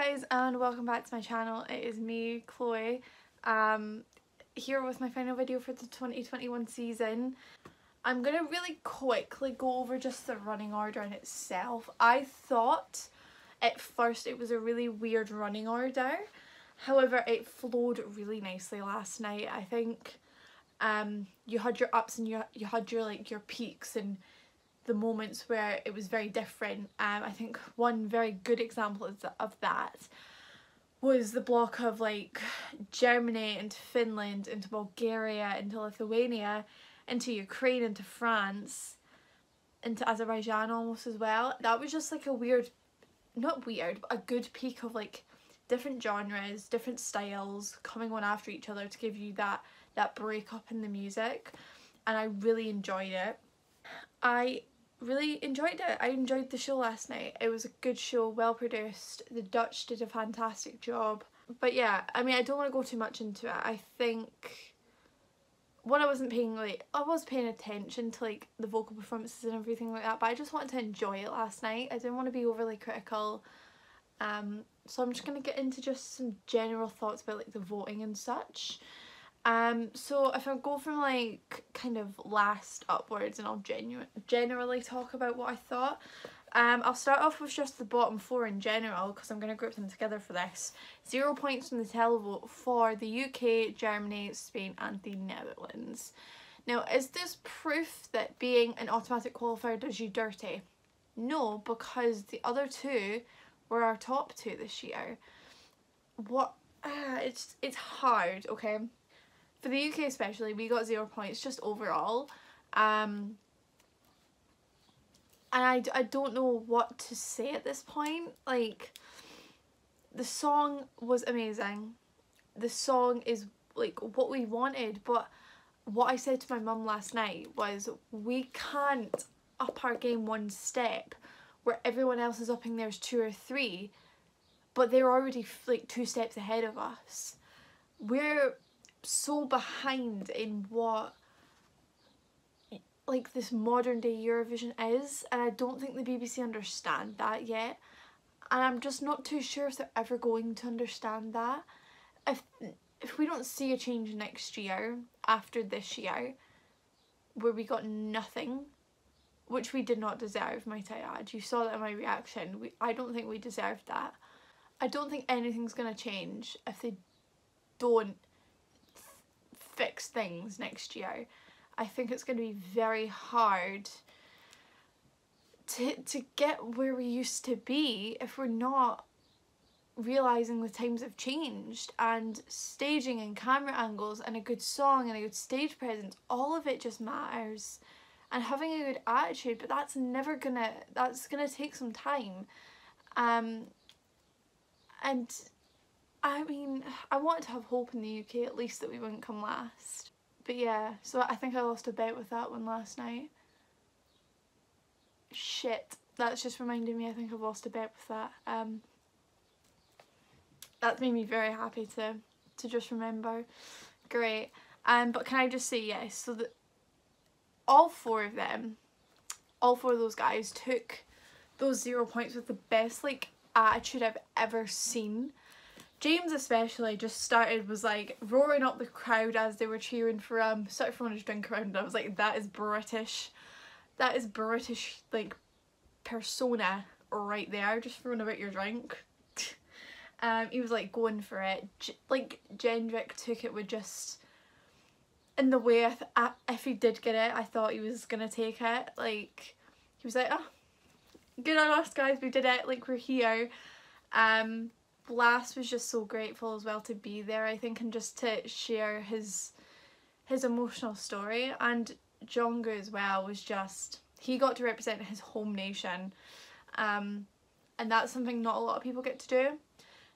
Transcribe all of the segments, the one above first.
guys, and welcome back to my channel. It is me, Chloe, here with my final video for the 2021 season. I'm gonna really quickly go over just the running order in itself. I thought at first it was a really weird running order, however it flowed really nicely last night. I think you had your ups and you had your your peaks and the moments where it was very different. I think one very good example of that was the block of Germany into Finland, into Bulgaria, into Lithuania, into Ukraine, into France, into Azerbaijan almost as well. That was just a weird, not weird, but a good peak of different genres, different styles coming one after each other to give you that break up in the music, and I really enjoyed it. I really enjoyed it. I enjoyed the show last night. It was a good show, well produced. The Dutch did a fantastic job. But yeah, I mean, I don't want to go too much into it. I think what I wasn't paying, I was paying attention to the vocal performances and everything like that, but I just wanted to enjoy it last night. I didn't want to be overly critical. So I'm just going to get into just some general thoughts about the voting and such. So if I go from kind of last upwards, and I'll generally talk about what I thought. I'll start off with just the bottom four in general because I'm going to group them together for this. 0 points from the televote for the UK, Germany, Spain and the Netherlands. Now, is this proof that being an automatic qualifier does you dirty? No, because the other two were our top two this year. It's hard, okay? For the UK especially, we got 0 points just overall. And I don't know what to say at this point. The song was amazing. The song is what we wanted, but what I said to my mum last night was we can't up our game one step where everyone else is upping theirs 2 or 3, but they're already 2 steps ahead of us. We're so behind in what this modern day Eurovision is, and I don't think the BBC understand that yet, and I'm just not too sure if they're ever going to understand that. If we don't see a change next year after this year where we got nothing, which we did not deserve, might I add, you saw that in my reaction, I don't think we deserved that. I don't think anything's gonna change if they don't fix things next year. I think it's going to be very hard to get where we used to be if we're not realising the times have changed, and staging and camera angles and a good song and a good stage presence, all of it just matters, and having a good attitude, but that's gonna take some time. And I mean, I wanted to have hope in the UK at least that we wouldn't come last. But yeah, so I think I lost a bet with that one last night. Shit, that's just reminded me I think I've lost a bet with that. That's made me very happy to just remember. Great. But can I just say yes, so that all four of those guys took those 0 points with the best attitude I've ever seen. James especially just was roaring up the crowd as they were cheering for him, started throwing his drink around, and I was like, that is British. That is British persona right there, just throwing about your drink. He was going for it. Jendrik took it with just, in the way if he did get it, I thought he was gonna take it. He was like, oh, good on us guys, we did it, we're here. Blas was just so grateful as well to be there, I think, and just to share his emotional story. And Jonga as well was just, he got to represent his home nation, and that's something not a lot of people get to do,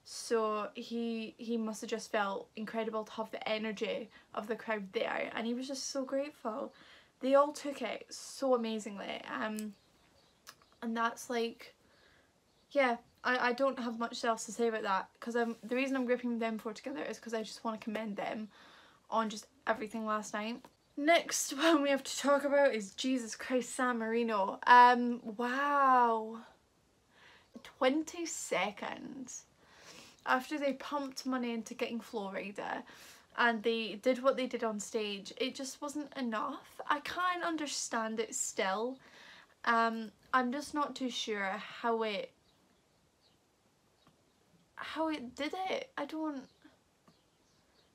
so he must have just felt incredible to have the energy of the crowd there, and he was just so grateful. They all took it so amazingly, and that's yeah, I don't have much else to say about that, because the reason I'm grouping them four together is because I just want to commend them on just everything last night. Next one we have to talk about is Jesus Christ San Marino. Wow. 20 seconds. after they pumped money into getting Florida and they did what they did on stage, it just wasn't enough. I can't understand it still. I'm just not too sure how it did it. I don't...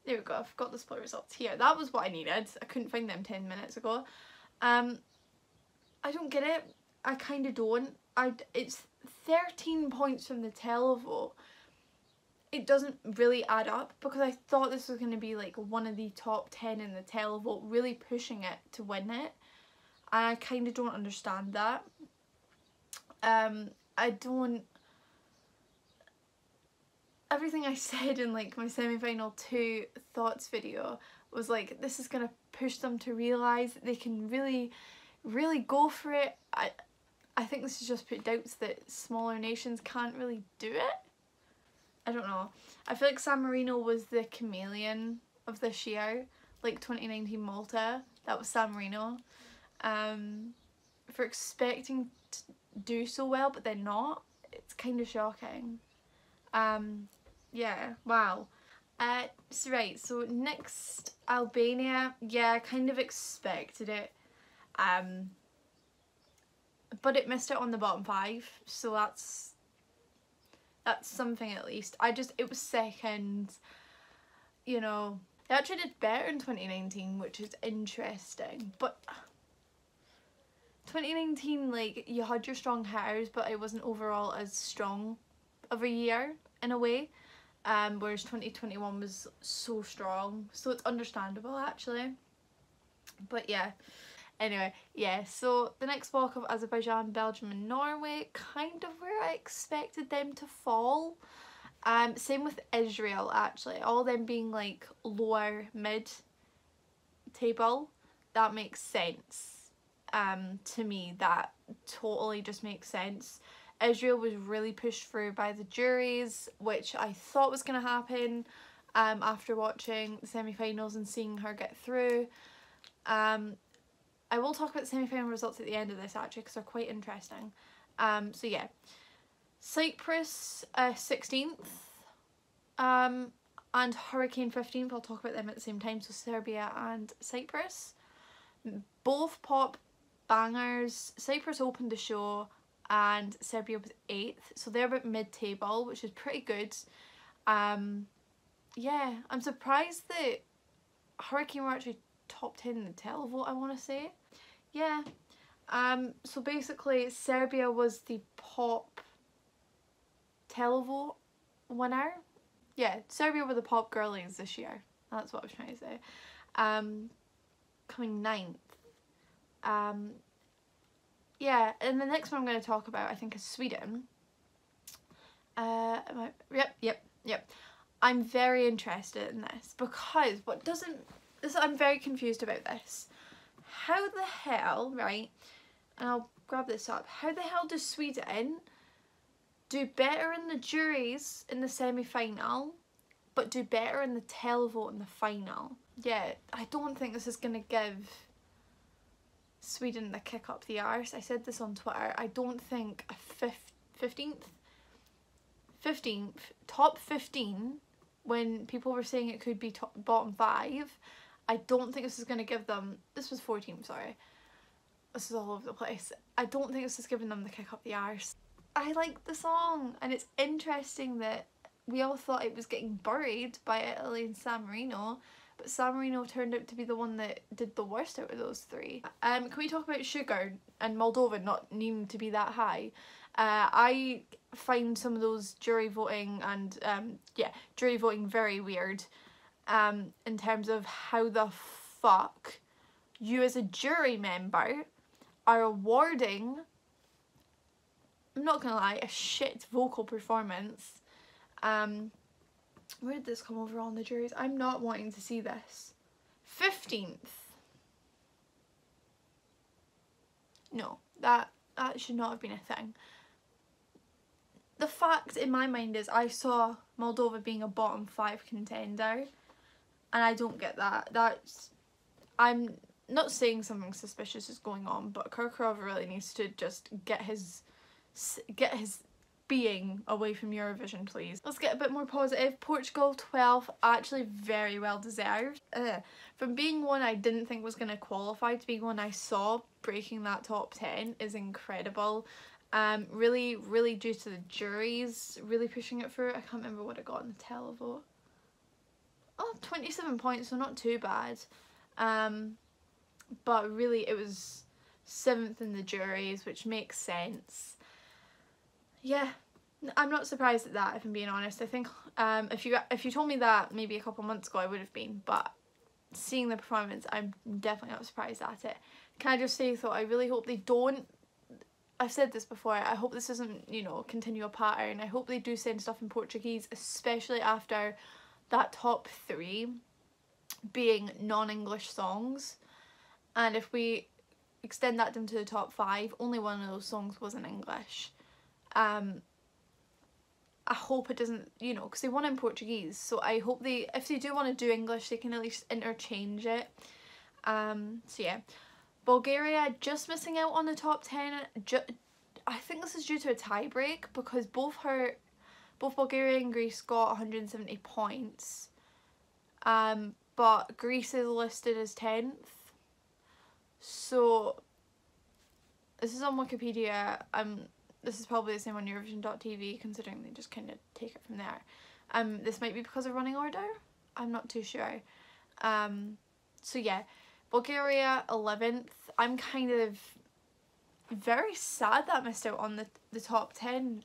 There we go, I've got the split results here. That was what I needed. I couldn't find them 10 minutes ago. I don't get it. I kind of don't. It's 13 points from the televote. It doesn't really add up, because I thought this was going to be like one of the top 10 in the televote, really pushing it to win it. And I kind of don't understand that. I don't... Everything I said in like my semi-final 2 thoughts video was like, this is going to push them to realise that they can really, really go for it. I think this has just put doubts that smaller nations can't really do it. I don't know. I feel like San Marino was the chameleon of this year. Like 2019 Malta, that was San Marino. For expecting to do so well but then not, it's kind of shocking. Yeah, wow. So right, so next, Albania. Yeah, I kind of expected it. But it missed it on the bottom 5, so that's something at least. It was second, you know. They actually did better in 2019, which is interesting, but 2019, like, you had your strong hitters, but it wasn't overall as strong of a year in a way, whereas 2021 was so strong, so it's understandable actually. But yeah, anyway, yeah, so the next block of Azerbaijan, Belgium and Norway, kind of where I expected them to fall. Same with Israel actually, all them being like lower mid table. That makes sense. To me, that totally just makes sense. Israel was really pushed through by the juries, which I thought was going to happen after watching the semi-finals and seeing her get through. I will talk about the semi-final results at the end of this actually, because they're quite interesting. So yeah, Cyprus 16th and Hurricane 15th, I'll talk about them at the same time, so Serbia and Cyprus. Both pop bangers. Cyprus opened the show and Serbia was 8th, so they're about mid-table, which is pretty good. Yeah, I'm surprised that Hurricane were actually top 10 in the televote, I want to say. Yeah, so basically Serbia was the pop televote winner. Yeah, Serbia were the pop girlies this year, that's what I was trying to say. Coming 9th. Yeah, and the next one I'm going to talk about I think is Sweden. Yep. I'm very interested in this because I'm very confused about this. How the hell, right, and I'll grab this up, how the hell does Sweden do better in the juries in the semi-final but do better in the televote in the final? Yeah, I don't think this is going to give Sweden the kick up the arse. I said this on Twitter. I don't think a 15th, top 15, when people were saying it could be bottom 5, I don't think this is going to give them, this was 14th, sorry, this is all over the place, I don't think this is giving them the kick up the arse. I like the song, and it's interesting that we all thought it was getting buried by Italy and San Marino, but San Marino turned out to be the one that did the worst out of those 3. Can we talk about Sugar and Moldova not needing to be that high? I find some of those jury voting and jury voting very weird, in terms of how the fuck you as a jury member are awarding, I'm not gonna lie, a shit vocal performance. Where did this come over on the juries? I'm not wanting to see this. 15th. No, that should not have been a thing. The fact in my mind is I saw Moldova being a bottom 5 contender, and I don't get that. I'm not saying something suspicious is going on, but Kirkorov really needs to just get his being away from Eurovision, please. Let's get a bit more positive. Portugal 12th, actually very well deserved. From being one I didn't think was going to qualify to being one I saw breaking that top 10 is incredible. Really due to the juries really pushing it through. I can't remember what it got in the televote. Oh, 27 points, so not too bad. But really it was 7th in the juries, which makes sense. Yeah, I'm not surprised at that, if I'm being honest. I think if you told me that maybe a couple months ago I would have been, but seeing the performance I'm definitely not surprised at it. Can I just say though, I really hope they don't, I've said this before, I hope this doesn't, you know, continue a pattern. I hope they do send stuff in Portuguese, especially after that top 3 being non-English songs. And if we extend that down to the top 5, only one of those songs was in English. I hope it doesn't, you know, because they won in Portuguese, so I hope they, if they do want to do English, they can at least interchange it. So yeah, Bulgaria just missing out on the top 10. I think this is due to a tie break because both Bulgaria and Greece got 170 points, but Greece is listed as 10th. So this is on Wikipedia. This is probably the same on Eurovision.tv, considering they just kind of take it from there. This might be because of running order. I'm not too sure. So yeah, Bulgaria 11th. I'm kind of very sad that I missed out on the top 10.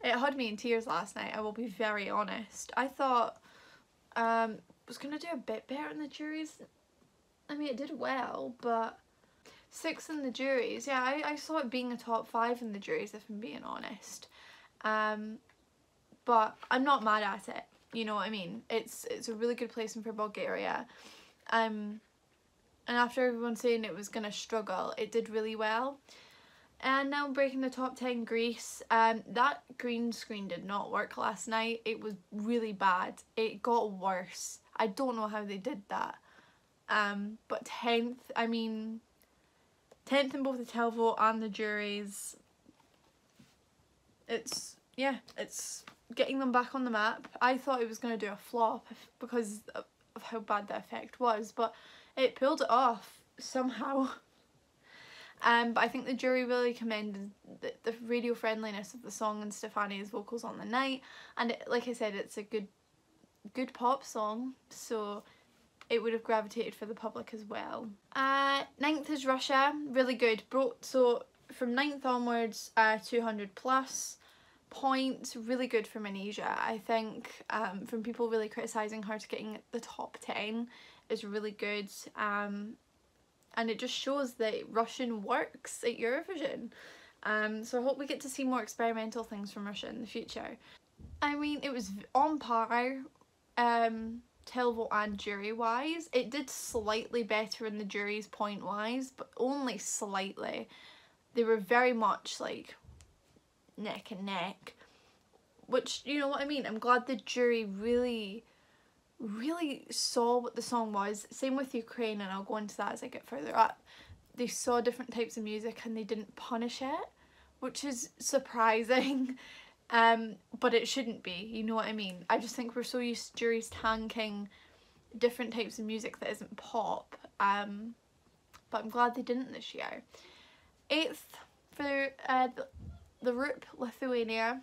It had me in tears last night, I will be very honest. I thought was going to do a bit better in the juries. I mean, it did well, but 6th in the juries. Yeah, I saw it being a top 5 in the juries, if I'm being honest. But I'm not mad at it, you know what I mean? It's a really good placing for Bulgaria. And after everyone saying it was going to struggle, it did really well. And now breaking the top 10, Greece. That green screen did not work last night. It was really bad. It got worse. I don't know how they did that. But 10th, I mean, 10th in both the televote and the juries. It's getting them back on the map. I thought it was going to do a flop because of how bad the effect was, but it pulled it off somehow. But I think the jury really commended the radio friendliness of the song and Stefani's vocals on the night, and like I said, it's a good pop song, so it would have gravitated for the public as well. 9th is Russia, really good. So from 9th onwards, 200 plus points, really good for Malaysia. I think from people really criticising her to getting the top 10 is really good. And it just shows that Russian works at Eurovision. So I hope we get to see more experimental things from Russia in the future. I mean, it was on par, televote and jury wise. It did slightly better in the juries point wise, but only slightly. They were very much like neck and neck, which, you know what I mean, I'm glad the jury really saw what the song was. Same with Ukraine, and I'll go into that as I get further up. They saw different types of music and they didn't punish it, which is surprising. But it shouldn't be, you know what I mean? I just think we're so used to juries tanking different types of music that isn't pop, but I'm glad they didn't this year. 8th for the Rup, Lithuania.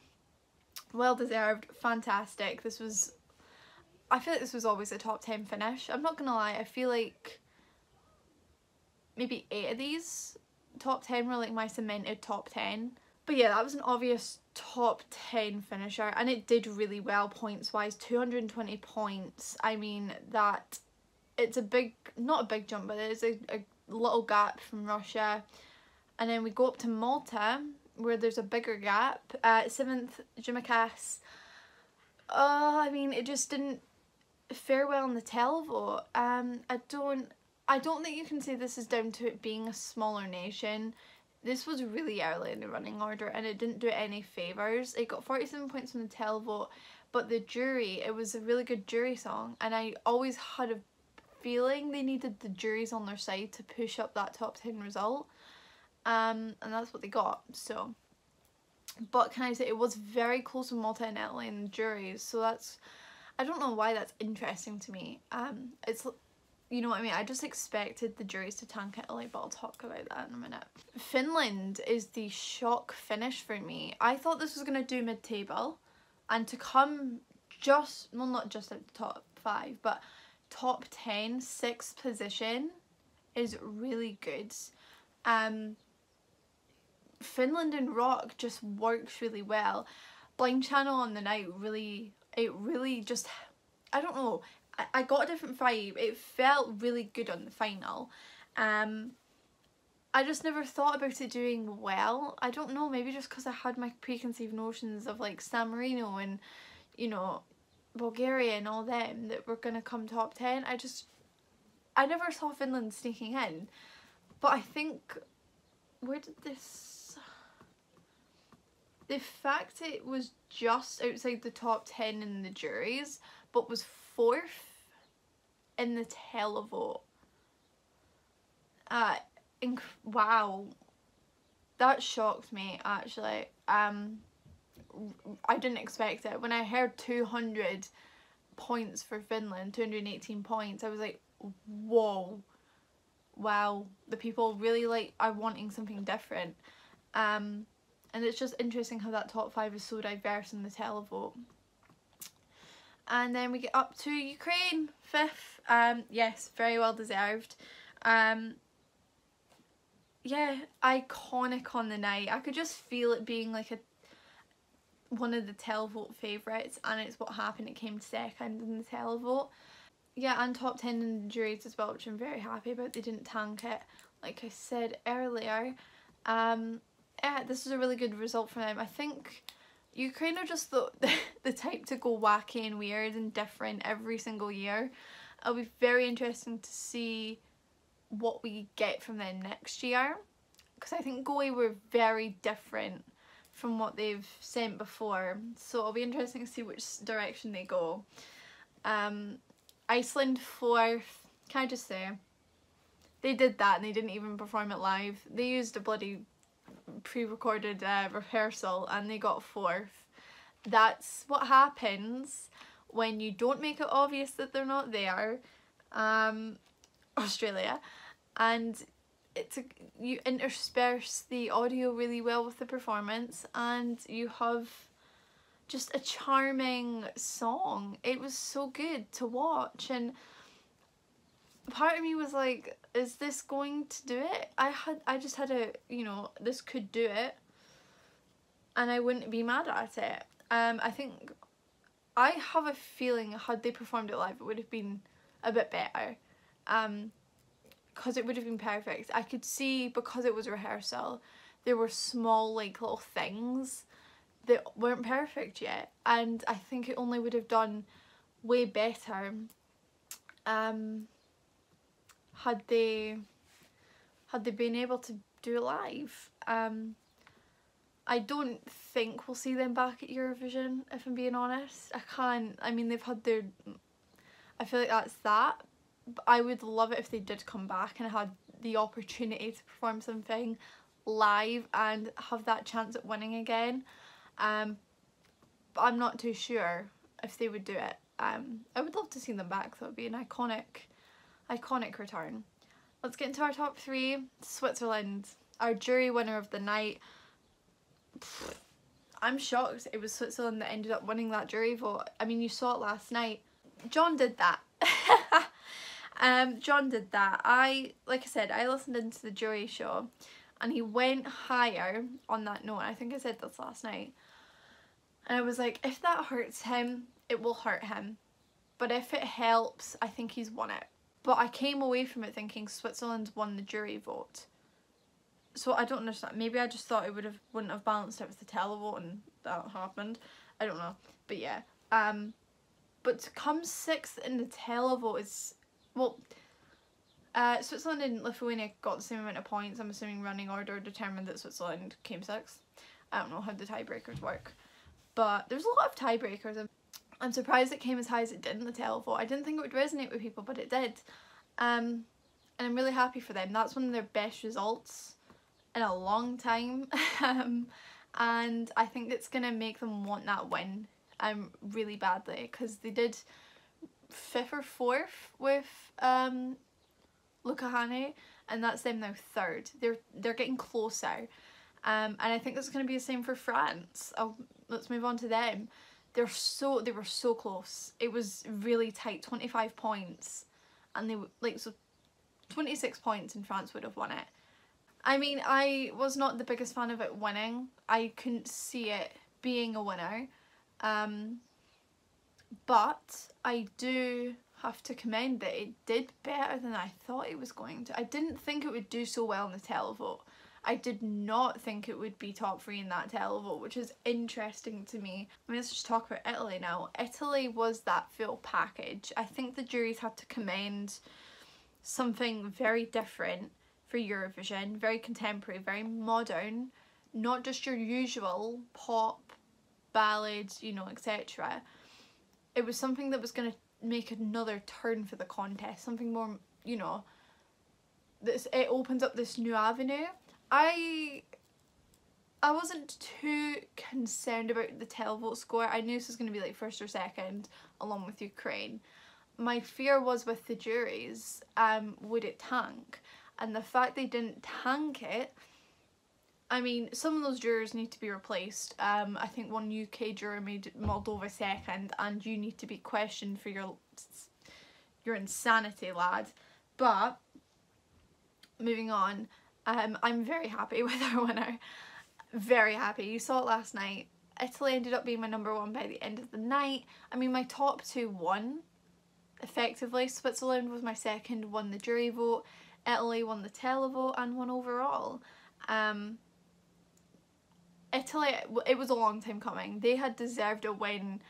Well deserved, fantastic. I feel like this was always a top 10 finish. I'm not gonna lie, I feel like maybe 8 of these top 10 were like my cemented top 10. But yeah, that was an obvious top 10 finisher, and it did really well points wise. 220 points. I mean, that it's a big, not a big jump, but it's a little gap from Russia. And then we go up to Malta, where there's a bigger gap. 7th, Jamaicas. I mean, it just didn't fare well in the televote. I don't think you can say this is down to it being a smaller nation. This was really early in the running order and it didn't do it any favours. It got 47 points from the televote, but the jury, it was a really good jury song, and I always had a feeling they needed the juries on their side to push up that top 10 result, and that's what they got. So But can I say, it was very close with Malta and Italy in the juries, so that's, I don't know why that's interesting to me. It's, you know what I mean, I just expected the juries to tank Italy, but I'll talk about that in a minute. Finland is the shock finish for me. I thought this was going to do mid-table, and to come just, well, not just at the top 5, but top 10, 6th position is really good. Finland and rock just works really well. Blind Channel on the night really, it really just, I don't know, I got a different vibe. It felt really good on the final. I just never thought about it doing well. I don't know, maybe just because I had my preconceived notions of like San Marino and, you know, Bulgaria and all them that were gonna come top 10. I never saw Finland sneaking in, but I think, where did this, the fact it was just outside the top 10 in the juries, but was 4th in the televote. Wow, that shocked me actually. I didn't expect it. When I heard 200 points for Finland, 218 points, I was like, whoa, wow, the people really like are wanting something different. And it's just interesting how that top 5 is so diverse in the televote. And then we get up to Ukraine, 5th. Yes, very well deserved. Yeah, iconic on the night. I could just feel it being like one of the televote favourites, and it's what happened. It came second in the televote. Yeah, and top 10 in the juries as well, which I'm very happy about. They didn't tank it, like I said earlier. Yeah, this is a really good result for them. I think Ukraine are just the type to go wacky and weird and different every single year. It'll be very interesting to see what we get from them next year, because I think Goa were very different from what they've sent before, so it'll be interesting to see which direction they go. Iceland 4th, can I just say, they did that and they didn't even perform it live. They used a bloody pre-recorded rehearsal and they got 4th. That's what happens when you don't make it obvious that they're not there. Australia, and you intersperse the audio really well with the performance, and you have just a charming song. It was so good to watch, and part of me was like, is this going to do it? I just had a, you know, this could do it, and I wouldn't be mad at it. I think, I have a feeling had they performed it live it would have been a bit better, because it would have been perfect. I could see, because it was a rehearsal, there were small like little things that weren't perfect yet, and I think it only would have done way better had they been able to do it live. I don't think we'll see them back at Eurovision, if I'm being honest. I mean, they've had their, I feel like that's that, but I would love it if they did come back and had the opportunity to perform something live and have that chance at winning again. But I'm not too sure if they would do it. I would love to see them back though. It'd be an iconic return. Let's get into our top 3. Switzerland, our jury winner of the night. I'm shocked it was Switzerland that ended up winning that jury vote. I mean, you saw it last night. John did that. John did that. Like I said, I listened into the jury show and he went higher on that note. I think I said this last night. And I was like, if that hurts him, it will hurt him. But if it helps, I think he's won it. But I came away from it thinking Switzerland won the jury vote. So I don't understand. Maybe I just thought it wouldn't have balanced it with the televote and that happened. I don't know. But yeah. But to come 6th in the televote is, well, Switzerland and Lithuania got the same amount of points. I'm assuming running order determined that Switzerland came 6th. I don't know how the tiebreakers work. But there's a lot of tiebreakers. I'm surprised it came as high as it did in the televote. I didn't think it would resonate with people, but it did. And I'm really happy for them. That's one of their best results in a long time. and I think it's going to make them want that win really badly, because they did 5th or 4th with Lukahane, and that's them now 3rd. They're getting closer, and I think it's going to be the same for France. Let's move on to them. They were so close. It was really tight, 25 points, and they like, so 26 points and France would have won it. I mean, I was not the biggest fan of it winning. I couldn't see it being a winner. But I do have to commend that it did better than I thought it was going to. I didn't think it would do so well in the televote. I did not think it would be top 3 in that televote, which is interesting to me. I mean, let's just talk about Italy now. Italy was that full package. I think the juries had to commend something very different for Eurovision, very contemporary, very modern, not just your usual pop, ballads, you know, etc. It was something that was going to make another turn for the contest, something more, you know, it opens up this new avenue. I wasn't too concerned about the televote score. I knew this was going to be like 1st or 2nd, along with Ukraine. My fear was with the juries, would it tank? And the fact they didn't tank it, I mean, some of those jurors need to be replaced. I think one UK juror made Moldova 2nd, and you need to be questioned for your insanity, lad. But moving on, I'm very happy with our winner. Very happy. You saw it last night. Italy ended up being my number 1 by the end of the night. I mean, my top 2 won, effectively. Switzerland was my 2nd, won the jury vote. Italy won the televote and won overall. Italy, it was a long time coming. They had deserved a win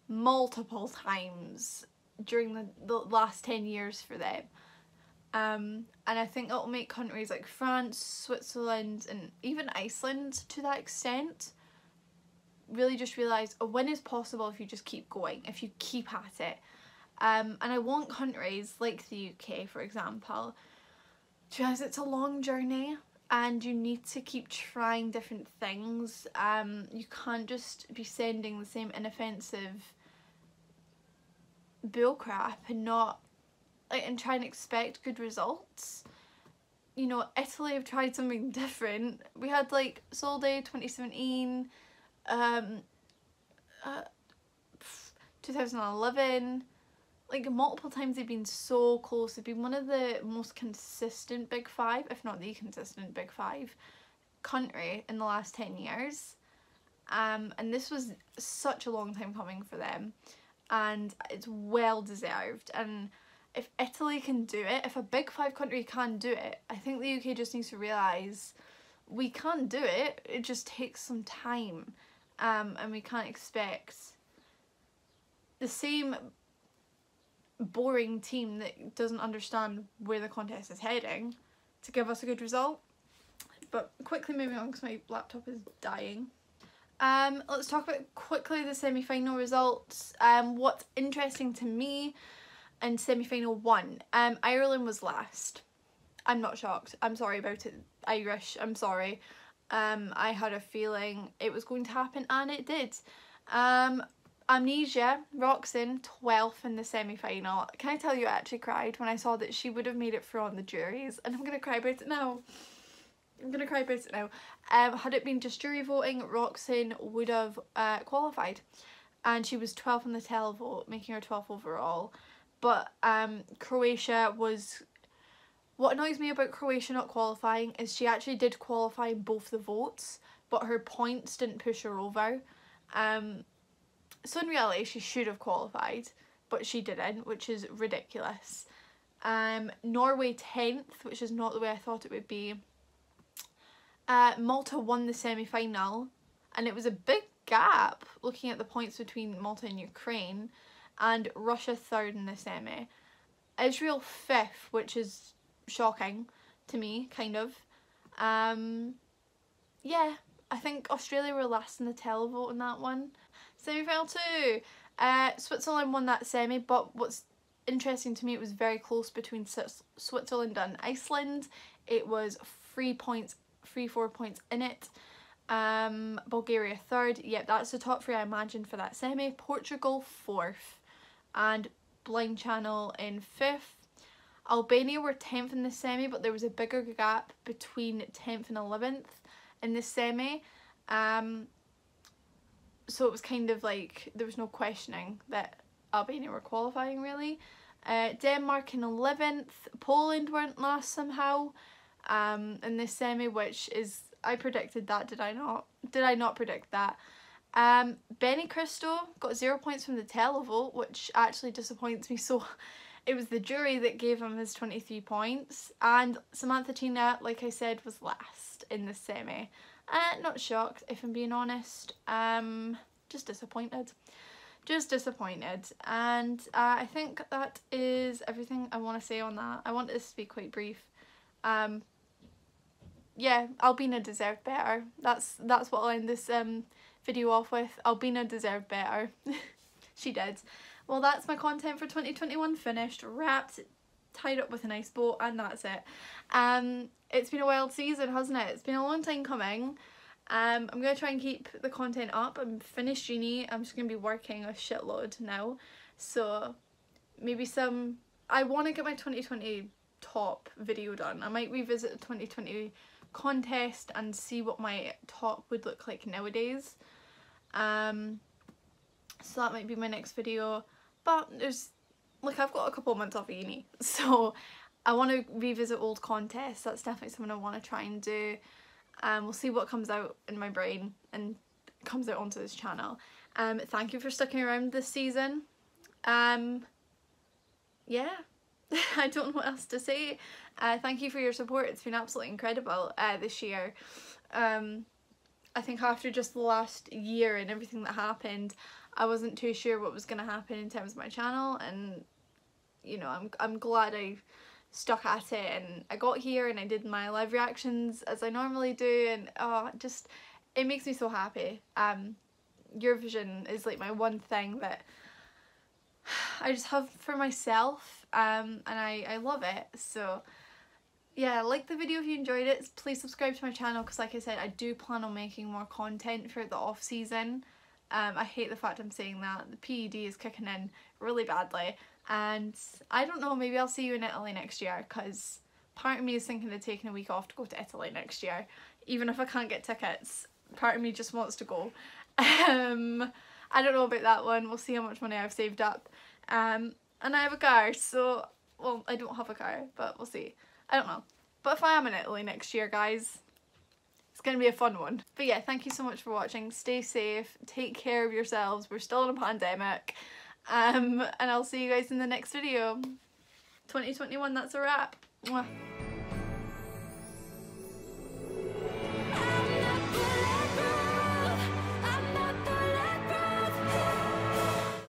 multiple times during the last 10 years for them. And I think it'll make countries like France, Switzerland, and even Iceland to that extent really just realise a win is possible if you just keep going, if you keep at it. And I want countries like the UK, for example, to realise it's a long journey and you need to keep trying different things. You can't just be sending the same inoffensive bullcrap and not and try and expect good results. You know, Italy have tried something different. We had like Sol Day 2017, 2011, like multiple times they've been so close. They've been one of the most consistent Big Five, if not the consistent Big Five country in the last 10 years. And this was such a long time coming for them, and it's well deserved. And if Italy can do it, if a Big Five country can do it, I think the UK just needs to realise we can do it. It just takes some time, and we can't expect the same boring team that doesn't understand where the contest is heading to give us a good result. But quickly moving on because my laptop is dying. Let's talk about quickly the semi-final results. What's interesting to me in semi-final 1, Ireland was last. I'm not shocked. I'm sorry about it, Irish. I'm sorry. I had a feeling it was going to happen, and it did. Amnesia, Roxanne, 12th in the semi-final. Can I tell you, I actually cried when I saw that she would have made it through on the juries, and I'm going to cry about it now. Had it been just jury voting, Roxanne would have qualified, and she was 12th in the televote, making her 12th overall. But Croatia was... What annoys me about Croatia not qualifying is she actually did qualify in both the votes, but her points didn't push her over. So in reality she should have qualified, but she didn't, which is ridiculous. Norway 10th, which is not the way I thought it would be. Malta won the semi-final, and it was a big gap looking at the points between Malta and Ukraine, and Russia 3rd in the semi. Israel 5th, which is shocking to me, kind of. Yeah, I think Australia were last in the televote in that one. Semi-final 2. Switzerland won that semi, but what's interesting to me, it was very close between Switzerland and Iceland. It was 4 points in it. Bulgaria 3rd. Yep, that's the top 3 I imagined for that semi. Portugal 4th. And Blind Channel in 5th. Albania were 10th in the semi, but there was a bigger gap between 10th and 11th in the semi. So it was kind of like there was no questioning that Albania were qualifying really. Denmark in 11th. Poland weren't last somehow in this semi, which is, I predicted that, did I not? Did I not predict that? Benny Cristo got 0 points from the televote, which actually disappoints me. So it was the jury that gave him his 23 points. And Samantha Tina, like I said, was last in the semi. Not shocked, if I'm being honest. Just disappointed. Just disappointed. And I think that is everything I want to say on that. I want this to be quite brief. Yeah, Albina deserved better. That's what I'll end this video off with. Albina deserved better. She did. Well, that's my content for 2021 finished, wrapped, tied up with a nice bow, and that's it. It's been a wild season, hasn't it? It's been a long time coming. I'm going to try and keep the content up. I'm finished uni. I'm just going to be working a shitload now. So maybe I want to get my 2020 top video done. I might revisit the 2020 contest and see what my top would look like nowadays. So that might be my next video. But I've got a couple of months off of uni. So I want to revisit old contests. That's definitely something I want to try and do. We'll see what comes out in my brain and comes out onto this channel. Thank you for sticking around this season. Yeah, I don't know what else to say. Thank you for your support. It's been absolutely incredible this year. I think after just the last year and everything that happened, I wasn't too sure what was going to happen in terms of my channel, and you know, I'm glad I stuck at it and I got here and I did my live reactions as I normally do, and it makes me so happy. Eurovision is like my one thing that I just have for myself, and I love it. So yeah, like the video if you enjoyed it. Please subscribe to my channel because, like I said, I do plan on making more content for the off season. I hate the fact I'm saying that. The PED is kicking in really badly, and I don't know, maybe I'll see you in Italy next year, because part of me is thinking of taking a week off to go to Italy next year. Even if I can't get tickets, part of me just wants to go. I don't know about that one. We'll see how much money I've saved up. And I have a car, so, well, I don't have a car, but we'll see. I don't know. But if I am in Italy next year, guys, it's going to be a fun one. But yeah, thank you so much for watching. Stay safe. Take care of yourselves. We're still in a pandemic. And I'll see you guys in the next video. 2021, that's a wrap. Mwah.